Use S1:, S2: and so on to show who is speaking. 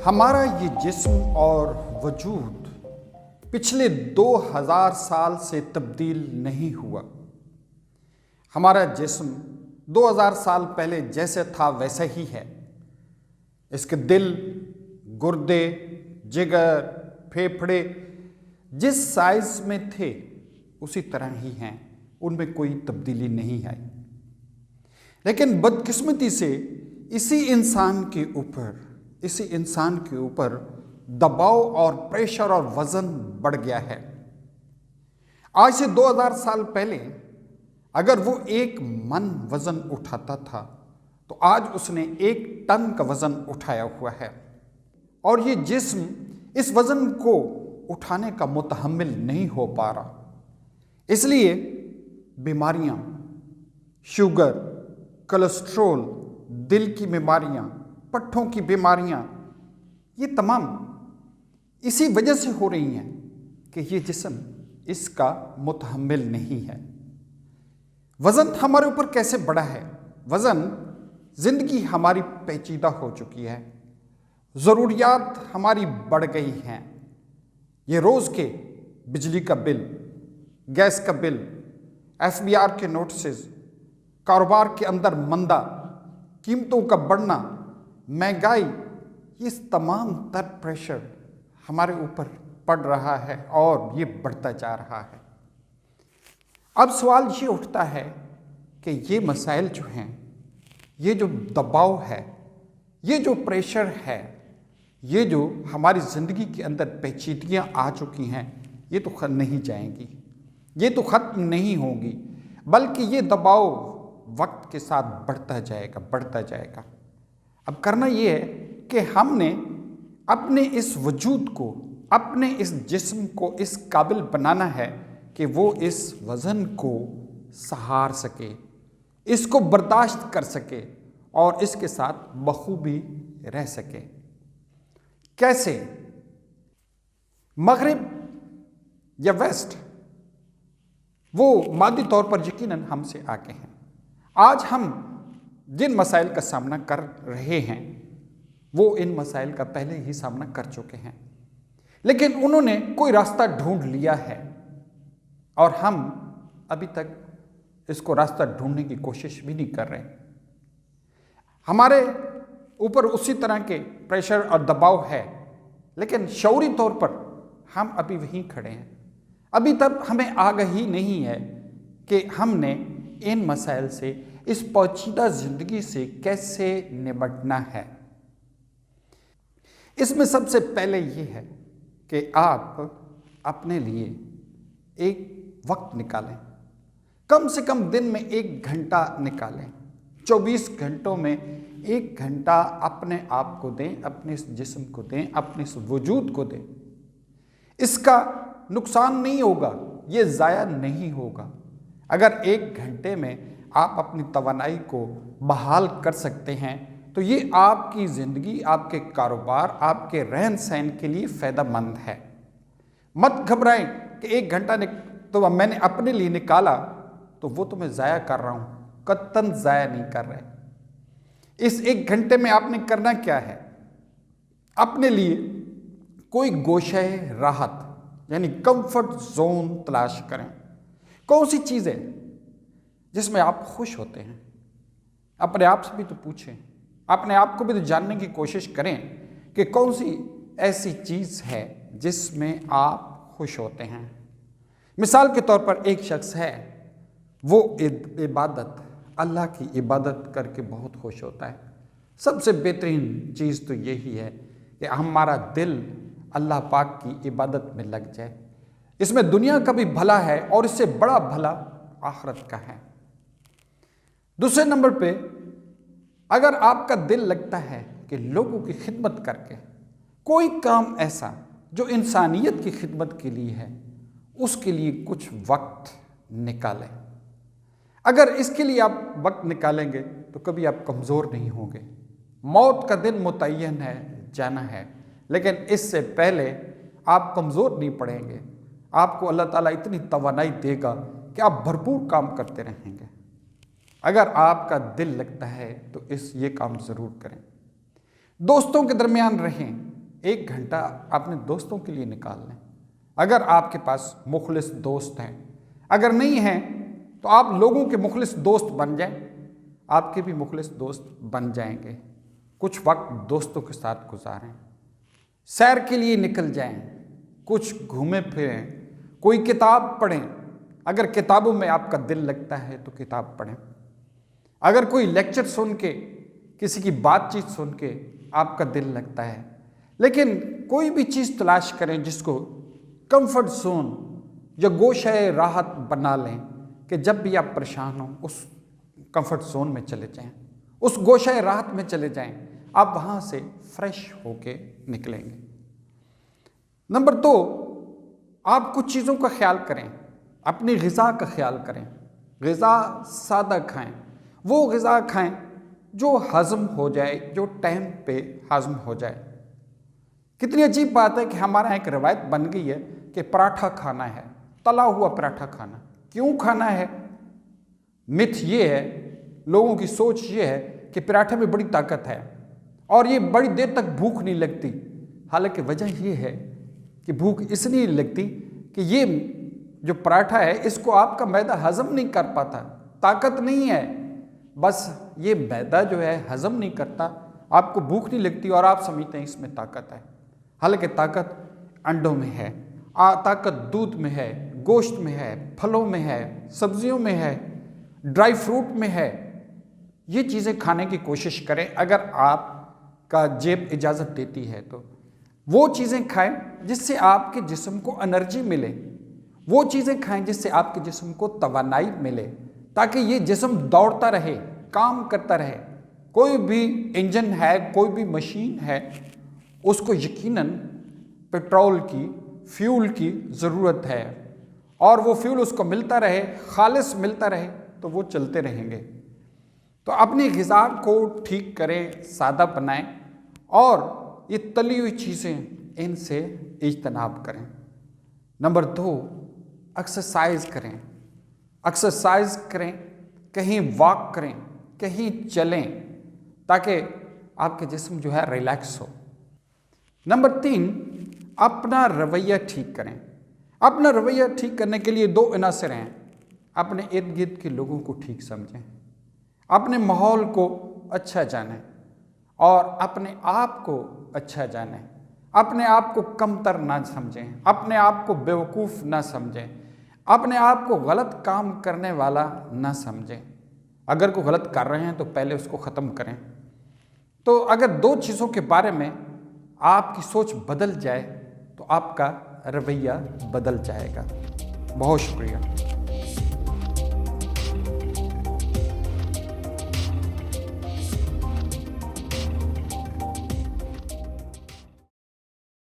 S1: ہمارا یہ جسم اور وجود پچھلے 2000 سال سے تبدیل نہیں ہوا۔ ہمارا جسم 2000 سال پہلے جیسے تھا ویسا ہی ہے۔ اس کے دل، گردے، جگر، پھیپھڑے جس سائز میں تھے اسی طرح ہی ہیں، ان میں کوئی تبدیلی نہیں آئی۔ لیکن بدقسمتی سے اسی انسان کے اوپر دباؤ اور پریشر اور وزن بڑھ گیا ہے۔ آج سے 2000 سال پہلے اگر وہ 1 من وزن اٹھاتا تھا تو آج اس نے 1 ٹن کا وزن اٹھایا ہوا ہے، اور یہ جسم اس وزن کو اٹھانے کا متحمل نہیں ہو پا رہا۔ اس لیے بیماریاں، شوگر، کولیسٹرول، دل کی بیماریاں، پٹھوں کی بیماریاں، یہ تمام اسی وجہ سے ہو رہی ہیں کہ یہ جسم اس کا متحمل نہیں ہے۔ وزن ہمارے اوپر کیسے بڑھا ہے؟ وزن زندگی ہماری پیچیدہ ہو چکی ہے، ضروریات ہماری بڑھ گئی ہیں۔ یہ روز کے بجلی کا بل، گیس کا بل، FBR کے نوٹسز، کاروبار کے اندر مندا، قیمتوں کا بڑھنا، مہنگائی، یہ تمام تر پریشر ہمارے اوپر پڑ رہا ہے اور یہ بڑھتا جا رہا ہے۔ اب سوال یہ اٹھتا ہے کہ یہ مسائل جو ہیں، یہ جو دباؤ ہے، یہ جو پریشر ہے، یہ جو ہماری زندگی کے اندر پیچیدگیاں آ چکی ہیں، یہ تو ختم نہیں جائیں گی، یہ تو ختم نہیں ہوں گی، بلکہ یہ دباؤ وقت کے ساتھ بڑھتا جائے گا۔ اب کرنا یہ ہے کہ ہم نے اپنے اس وجود کو، اپنے اس جسم کو اس قابل بنانا ہے کہ وہ اس وزن کو سہار سکے، اس کو برداشت کر سکے اور اس کے ساتھ بخوبی رہ سکے۔ کیسے؟ مغرب یا ویسٹ وہ مادی طور پر یقیناً ہم سے آگے ہیں۔ آج ہم جن مسائل کا سامنا کر رہے ہیں وہ ان مسائل کا پہلے ہی سامنا کر چکے ہیں، لیکن انہوں نے کوئی راستہ ڈھونڈ لیا ہے اور ہم ابھی تک اس کو راستہ ڈھونڈنے کی کوشش بھی نہیں کر رہے۔ ہمارے اوپر اسی طرح کے پریشر اور دباؤ ہے، لیکن شعوری طور پر ہم ابھی وہیں کھڑے ہیں۔ ابھی تک ہمیں آگاہی نہیں ہے کہ ہم نے ان مسائل سے، اس پیچیدہ زندگی سے کیسے نمٹنا ہے۔ اس میں سب سے پہلے یہ ہے کہ آپ اپنے لیے ایک وقت نکالیں، کم سے کم دن میں 1 گھنٹہ نکالیں۔ 24 گھنٹوں میں 1 گھنٹہ اپنے آپ کو دیں، اپنے اس جسم کو دیں، اپنے اس وجود کو دیں۔ اس کا نقصان نہیں ہوگا، یہ ضائع نہیں ہوگا۔ اگر 1 گھنٹے میں آپ اپنی توانائی کو بحال کر سکتے ہیں تو یہ آپ کی زندگی، آپ کے کاروبار، آپ کے رہن سہن کے لیے فائدہ مند ہے۔ مت گھبرائیں کہ 1 گھنٹہ تو میں نے اپنے لیے نکالا تو وہ تو میں ضائع کر رہا ہوں۔ قطعاً ضائع نہیں کر رہے۔ اس 1 گھنٹے میں آپ نے کرنا کیا ہے؟ اپنے لیے کوئی گوشہ راحت یعنی کمفرٹ زون تلاش کریں۔ کون سی چیز ہے جس میں آپ خوش ہوتے ہیں؟ اپنے آپ سے بھی تو پوچھیں، اپنے آپ کو بھی تو جاننے کی کوشش کریں کہ کون سی ایسی چیز ہے جس میں آپ خوش ہوتے ہیں۔ مثال کے طور پر ایک شخص ہے، وہ عبادت، اللہ کی عبادت کر کے بہت خوش ہوتا ہے۔ سب سے بہترین چیز تو یہی ہے کہ ہمارا دل اللہ پاک کی عبادت میں لگ جائے۔ اس میں دنیا کا بھی بھلا ہے اور اس سے بڑا بھلا آخرت کا ہے۔ دوسرے نمبر پہ، اگر آپ کا دل لگتا ہے کہ لوگوں کی خدمت کر کے کوئی کام ایسا جو انسانیت کی خدمت کے لیے ہے، اس کے لیے کچھ وقت نکالیں۔ اگر اس کے لیے آپ وقت نکالیں گے تو کبھی آپ کمزور نہیں ہوں گے۔ موت کا دن متعین ہے، جانا ہے، لیکن اس سے پہلے آپ کمزور نہیں پڑیں گے۔ آپ کو اللہ تعالیٰ اتنی توانائی دے گا کہ آپ بھرپور کام کرتے رہیں گے۔ اگر آپ کا دل لگتا ہے تو یہ کام ضرور کریں۔ دوستوں کے درمیان رہیں، 1 گھنٹا اپنے دوستوں کے لیے نکال لیں، اگر آپ کے پاس مخلص دوست ہیں۔ اگر نہیں ہیں تو آپ لوگوں کے مخلص دوست بن جائیں، آپ کے بھی مخلص دوست بن جائیں گے۔ کچھ وقت دوستوں کے ساتھ گزاریں، سیر کے لیے نکل جائیں، کچھ گھومیں پھریں، کوئی کتاب پڑھیں۔ اگر کتابوں میں آپ کا دل لگتا ہے تو کتاب پڑھیں۔ اگر کوئی لیکچر سن کے، کسی کی بات چیت سن کے آپ کا دل لگتا ہے، لیکن کوئی بھی چیز تلاش کریں جس کو کمفرٹ زون یا گوشہ راحت بنا لیں، کہ جب بھی آپ پریشان ہوں اس کمفرٹ زون میں چلے جائیں، اس گوشہ راحت میں چلے جائیں، آپ وہاں سے فریش ہو کے نکلیں گے۔ نمبر 2، آپ کچھ چیزوں کا خیال کریں، اپنی غذا کا خیال کریں۔ غذا سادہ کھائیں، وہ غذا کھائیں جو ہضم ہو جائے، جو ٹائم پہ ہضم ہو جائے۔ کتنی عجیب بات ہے کہ ہمارا ایک روایت بن گئی ہے کہ پراٹھا کھانا ہے، تلا ہوا پراٹھا کھانا۔ کیوں کھانا ہے؟ متھ یہ ہے، لوگوں کی سوچ یہ ہے کہ پراٹھے میں بڑی طاقت ہے اور یہ بڑی دیر تک بھوک نہیں لگتی۔ حالانکہ وجہ یہ ہے کہ بھوک اس لیے لگتی کہ یہ جو پراٹھا ہے اس کو آپ کا معدہ ہضم نہیں کر پاتا، طاقت نہیں ہے، بس یہ معدہ جو ہے ہضم نہیں کرتا، آپ کو بھوک نہیں لگتی اور آپ سمجھتے ہیں اس میں طاقت ہے۔ حالانکہ طاقت انڈوں میں ہے، طاقت دودھ میں ہے، گوشت میں ہے، پھلوں میں ہے، سبزیوں میں ہے، ڈرائی فروٹ میں ہے۔ یہ چیزیں کھانے کی کوشش کریں، اگر آپ کا جیب اجازت دیتی ہے تو وہ چیزیں کھائیں جس سے آپ کے جسم کو انرجی ملے، وہ چیزیں کھائیں جس سے آپ کے جسم کو توانائی ملے، تاکہ یہ جسم دوڑتا رہے، کام کرتا رہے۔ کوئی بھی انجن ہے، کوئی بھی مشین ہے، اس کو یقیناً پیٹرول کی، فیول کی ضرورت ہے، اور وہ فیول اس کو ملتا رہے، خالص ملتا رہے تو وہ چلتے رہیں گے۔ تو اپنی غذا کو ٹھیک کریں، سادہ بنائیں، اور یہ تلی ہوئی چیزیں ان سے اجتناب کریں۔ نمبر 2، ایکسرسائز کریں۔ ایکسرسائز کریں، کہیں واک کریں، کہیں چلیں، تاکہ آپ کے جسم جو ہے ریلیکس ہو۔ نمبر 3، اپنا رویہ ٹھیک کریں۔ اپنا رویہ ٹھیک کرنے کے لیے 2 عناصر ہیں۔ اپنے ارد گرد کے لوگوں کو ٹھیک سمجھیں، اپنے ماحول کو اچھا جانیں، اور اپنے آپ کو اچھا جانیں۔ اپنے آپ کو کمتر نہ سمجھیں، اپنے آپ کو بیوقوف نہ سمجھیں، اپنے آپ کو غلط کام کرنے والا نہ سمجھیں۔ اگر کوئی غلط کر رہے ہیں تو پہلے اس کو ختم کریں۔ تو اگر 2 چیزوں کے بارے میں آپ کی سوچ بدل جائے تو آپ کا رویہ بدل جائے گا۔ بہت شکریہ۔